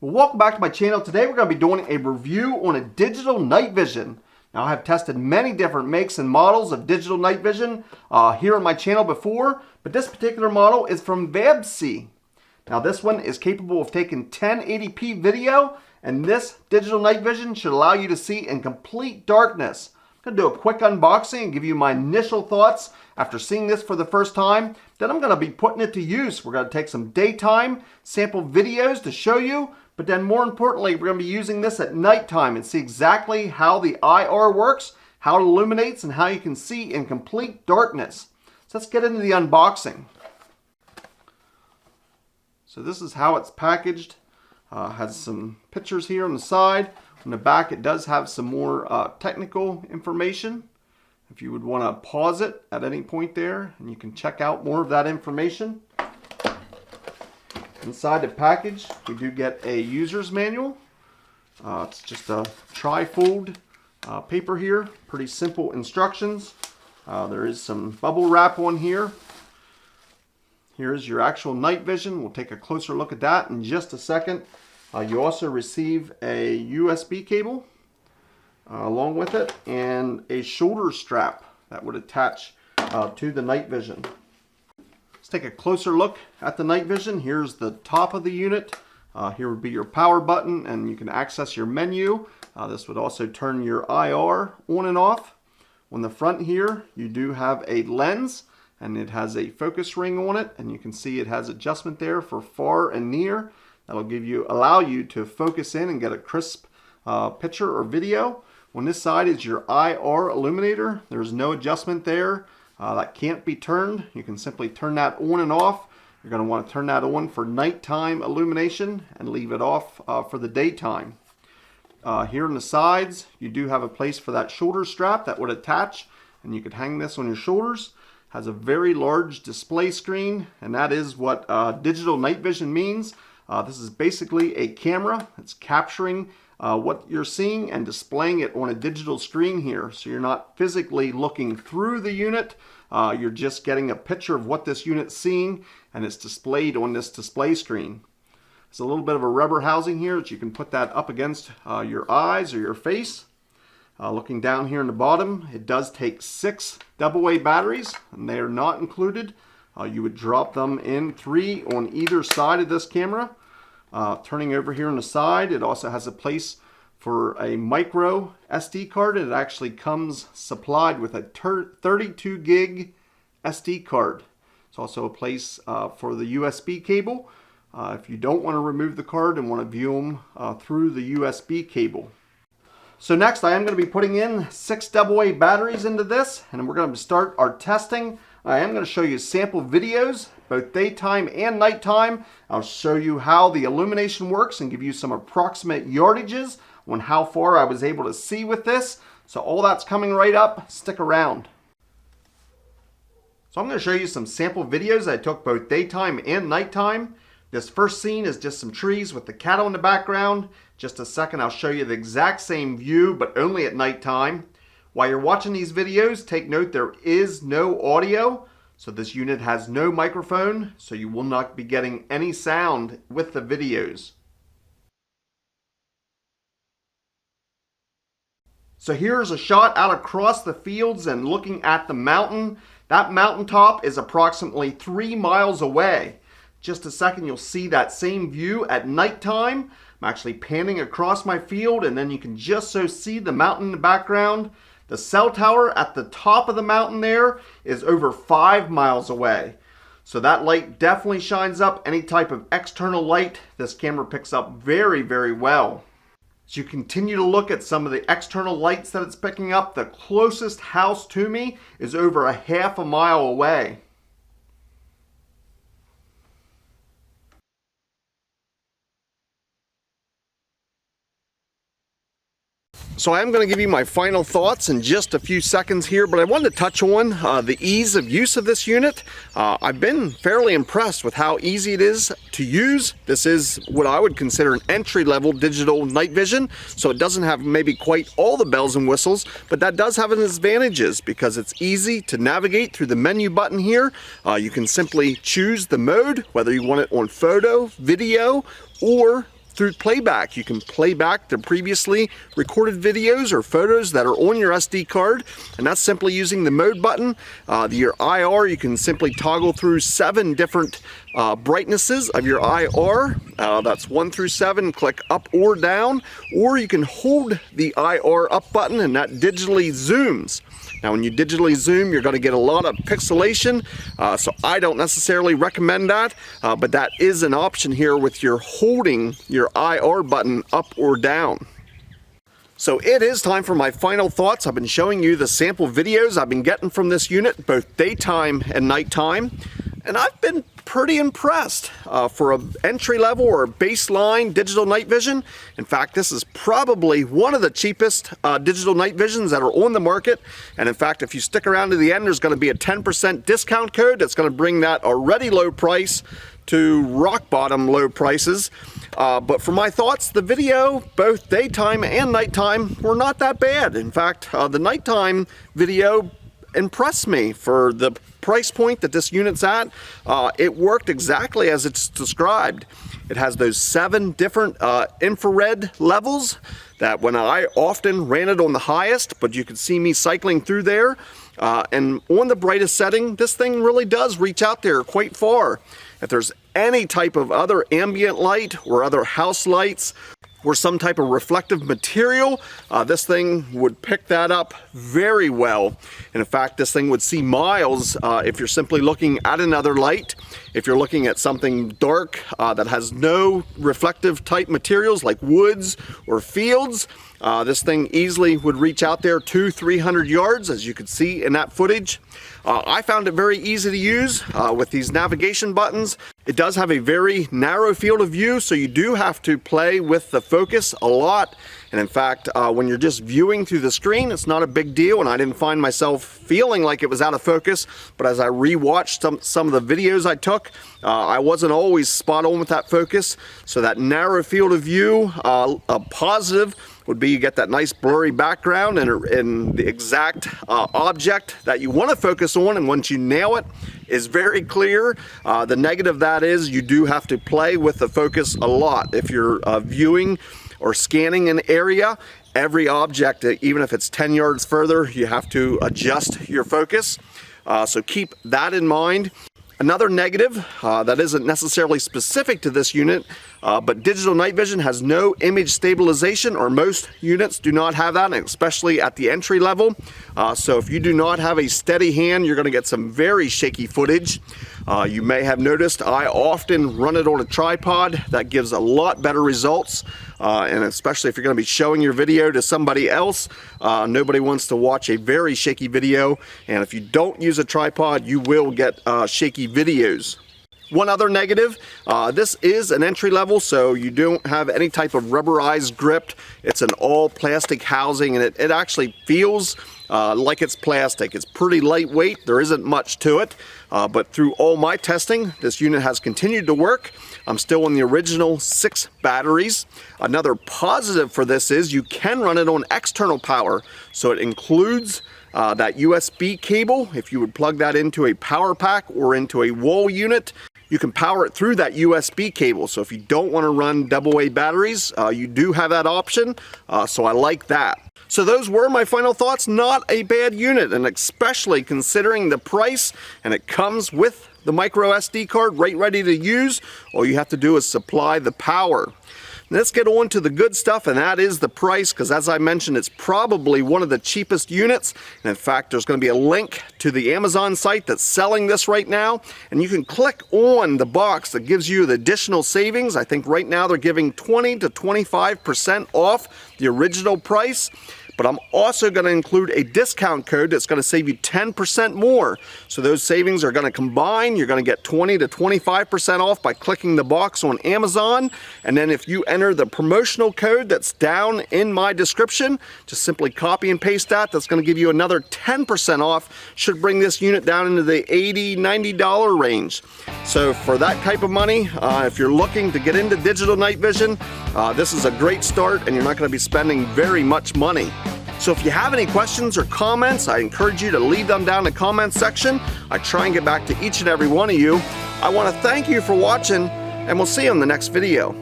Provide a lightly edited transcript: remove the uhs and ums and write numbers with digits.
Well, welcome back to my channel. Today we're going to be doing a review on a digital night vision. Now I have tested many different makes and models of digital night vision here on my channel before, but this particular model is from Vabsce. Now this one is capable of taking 1080p video, and this digital night vision should allow you to see in complete darkness. I'm going to do a quick unboxing and give you my initial thoughts after seeing this for the first time. Then I'm going to be putting it to use. We're going to take some daytime sample videos to show you, but then more importantly, we're going to be using this at nighttime and see exactly how the IR works, how it illuminates, and how you can see in complete darkness. So let's get into the unboxing. So this is how it's packaged. Has some pictures here on the side. On the back it does have some more technical information. If you would want to pause it at any point there, and you can check out more of that information. Inside the package we do get a user's manual. It's just a tri-fold paper here. Pretty simple instructions. There is some bubble wrap on here. Here's your actual night vision. We'll take a closer look at that in just a second. You also receive a USB cable along with it, and a shoulder strap that would attach to the night vision. Let's take a closer look at the night vision. Here's the top of the unit. Here would be your power button, and you can access your menu. This would also turn your IR on and off. On the front here you do have a lens, and it has a focus ring on it, and you can see it has adjustment there for far and near. That'll allow you to focus in and get a crisp picture or video. On this side is your IR illuminator. There's no adjustment there. That can't be turned. You can simply turn that on and off. You're going to want to turn that on for nighttime illumination and leave it off for the daytime. Here on the sides you do have a place for that shoulder strap that would attach, and you could hang this on your shoulders. Has a very large display screen, and that is what digital night vision means. This is basically a camera. It's capturing what you're seeing and displaying it on a digital screen here. So you're not physically looking through the unit. You're just getting a picture of what this unit's seeing, and it's displayed on this display screen. There's a little bit of a rubber housing here that you can put that up against your eyes or your face. Looking down here in the bottom, it does take 6 AA batteries, and they are not included. You would drop them in 3 on either side of this camera. Turning over here on the side, it also has a place for a micro SD card, and it actually comes supplied with a 32 gig SD card. It's also a place for the USB cable if you don't want to remove the card and want to view them through the USB cable. So next I am going to be putting in 6 AA batteries into this, and we're going to start our testing. I am going to show you sample videos, both daytime and nighttime. I'll show you how the illumination works and give you some approximate yardages on how far I was able to see with this. So all that's coming right up. Stick around. So I'm going to show you some sample videos I took both daytime and nighttime. This first scene is just some trees with the cattle in the background. Just a second, I'll show you the exact same view, but only at nighttime. While you're watching these videos, take note there is no audio. So this unit has no microphone, so you will not be getting any sound with the videos. So here's a shot out across the fields and looking at the mountain. That mountaintop is approximately 3 miles away. Just a second, you'll see that same view at nighttime. I'm actually panning across my field, and then you can just so see the mountain in the background. The cell tower at the top of the mountain there is over 5 miles away. So that light definitely shines up any type of external light. This camera picks up very, very well. As you continue to look at some of the external lights that it's picking up, the closest house to me is over a half a mile away. So I am going to give you my final thoughts in just a few seconds here, but I wanted to touch on the ease of use of this unit. I've been fairly impressed with how easy it is to use. This is what I would consider an entry-level digital night vision, so it doesn't have maybe quite all the bells and whistles, but that does have its advantages because it's easy to navigate through the menu button here. You can simply choose the mode, whether you want it on photo, video, or through playback. You can play back the previously recorded videos or photos that are on your SD card, and that's simply using the mode button. Your IR, you can simply toggle through 7 different brightnesses of your IR. That's 1 through 7. Click up or down, or you can hold the IR up button and that digitally zooms. Now when you digitally zoom, you're going to get a lot of pixelation, so I don't necessarily recommend that, but that is an option here with your holding your IR button up or down. So it is time for my final thoughts. I've been showing you the sample videos I've been getting from this unit, both daytime and nighttime, and I've been pretty impressed for an entry-level or baseline digital night vision. In fact, this is probably one of the cheapest digital night visions that are on the market. And in fact, if you stick around to the end, there's going to be a 10% discount code that's going to bring that already low price to rock bottom low prices. But for my thoughts, the video, both daytime and nighttime, were not that bad. In fact, the nighttime video impressed me for the price point that this unit's at. It worked exactly as it's described. It has those 7 different infrared levels that when I often ran it on the highest, but you can see me cycling through there. And on the brightest setting, this thing really does reach out there quite far. If there's any type of other ambient light or other house lights or some type of reflective material, this thing would pick that up very well. And in fact, this thing would see miles if you're simply looking at another light. If you're looking at something dark that has no reflective type materials like woods or fields, this thing easily would reach out there 200-300 yards, as you can see in that footage. I found it very easy to use with these navigation buttons. It does have a very narrow field of view, so you do have to play with the focus a lot. And in fact, when you're just viewing through the screen, it's not a big deal, and I didn't find myself feeling like it was out of focus. But as I rewatched some of the videos I took, I wasn't always spot on with that focus. So that narrow field of view, a positive would be you get that nice blurry background and the exact object that you want to focus on, and once you nail it, is very clear. The negative of that is you do have to play with the focus a lot. If you're viewing or scanning an area, every object, even if it's 10 yards further, you have to adjust your focus. So keep that in mind. Another negative that isn't necessarily specific to this unit, but digital night vision has no image stabilization, or most units do not have that, especially at the entry level. So if you do not have a steady hand, you're going to get some very shaky footage. You may have noticed I often run it on a tripod. That gives a lot better results, and especially if you're going to be showing your video to somebody else, nobody wants to watch a very shaky video, and if you don't use a tripod, you will get shaky videos. One other negative, this is an entry level, so you don't have any type of rubberized grip. It's an all plastic housing, and it actually feels like it's plastic. It's pretty lightweight. There isn't much to it, but through all my testing, this unit has continued to work. I'm still on the original 6 batteries. Another positive for this is you can run it on external power, so it includes that USB cable. If you would plug that into a power pack or into a wall unit, you can power it through that USB cable. So if you don't want to run AA batteries, you do have that option, so I like that. So those were my final thoughts. Not a bad unit, and especially considering the price, and it comes with the micro SD card right ready to use. All you have to do is supply the power. Let's get on to the good stuff, and that is the price, because as I mentioned, it's probably one of the cheapest units. And in fact, there's going to be a link to the Amazon site that's selling this right now, and you can click on the box that gives you the additional savings. I think right now they're giving 20 to 25% off the original price. But I'm also going to include a discount code that's going to save you 10% more. So those savings are going to combine. You're going to get 20 to 25% off by clicking the box on Amazon. And then if you enter the promotional code that's down in my description, just simply copy and paste that. That's going to give you another 10% off. Should bring this unit down into the $80, $90 range. So for that type of money, if you're looking to get into digital night vision, this is a great start, and you're not going to be spending very much money. So if you have any questions or comments, I encourage you to leave them down in the comments section. I try and get back to each and every one of you. I want to thank you for watching, and we'll see you in the next video.